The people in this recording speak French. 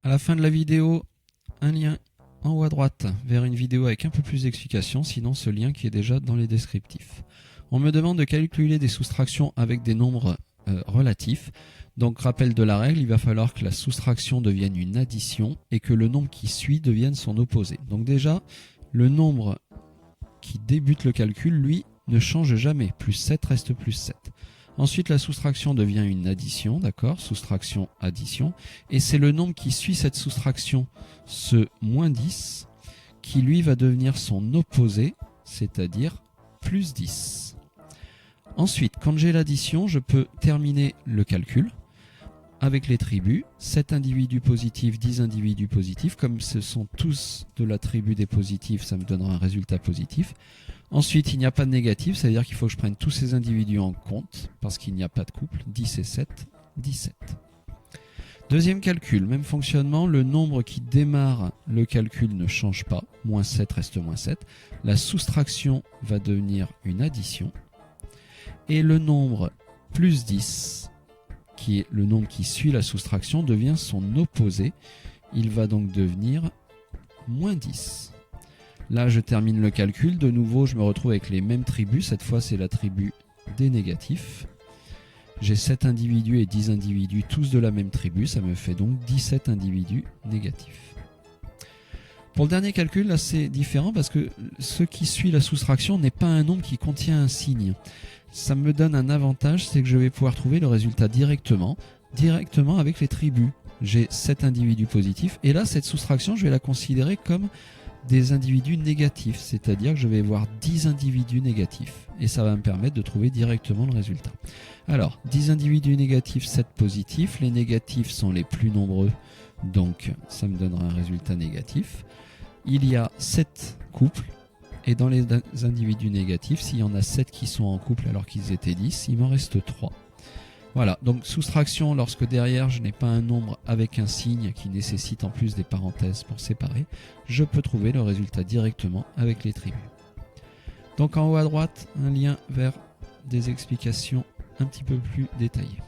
À la fin de la vidéo, un lien en haut à droite vers une vidéo avec un peu plus d'explications, sinon ce lien qui est déjà dans les descriptifs. On me demande de calculer des soustractions avec des nombres relatifs. Donc rappel de la règle, il va falloir que la soustraction devienne une addition et que le nombre qui suit devienne son opposé. Donc déjà, le nombre qui débute le calcul, lui, ne change jamais. Plus 7 reste plus 7. Ensuite, la soustraction devient une addition, d'accord? Soustraction, addition. Et c'est le nombre qui suit cette soustraction, ce moins 10, qui lui va devenir son opposé, c'est-à-dire plus 10. Ensuite, quand j'ai l'addition, je peux terminer le calcul avec les tribus. 7 individus positifs, 10 individus positifs. Comme ce sont tous de la tribu des positifs, ça me donnera un résultat positif. Ensuite, il n'y a pas de négatif, ça veut dire qu'il faut que je prenne tous ces individus en compte, parce qu'il n'y a pas de couple. 10 et 7, 17. Deuxième calcul, même fonctionnement, le nombre qui démarre le calcul ne change pas. Moins 7 reste moins 7. La soustraction va devenir une addition. Et le nombre plus 10, qui est le nombre qui suit la soustraction, devient son opposé. Il va donc devenir moins 10. Là, je termine le calcul. De nouveau, je me retrouve avec les mêmes tribus. Cette fois, c'est la tribu des négatifs. J'ai 7 individus et 10 individus, tous de la même tribu. Ça me fait donc 17 individus négatifs. Pour le dernier calcul, là, c'est différent parce que ce qui suit la soustraction n'est pas un nombre qui contient un signe. Ça me donne un avantage, c'est que je vais pouvoir trouver le résultat directement avec les tribus. J'ai 7 individus positifs. Et là, cette soustraction, je vais la considérer comme des individus négatifs, c'est-à-dire que je vais voir 10 individus négatifs et ça va me permettre de trouver directement le résultat. Alors, 10 individus négatifs, 7 positifs, les négatifs sont les plus nombreux, donc ça me donnera un résultat négatif. Il y a 7 couples et dans les individus négatifs, s'il y en a 7 qui sont en couple alors qu'ils étaient 10, il m'en reste 3. Voilà, donc soustraction lorsque derrière je n'ai pas un nombre avec un signe qui nécessite en plus des parenthèses pour séparer, je peux trouver le résultat directement avec les tribus. Donc en haut à droite, un lien vers des explications un petit peu plus détaillées.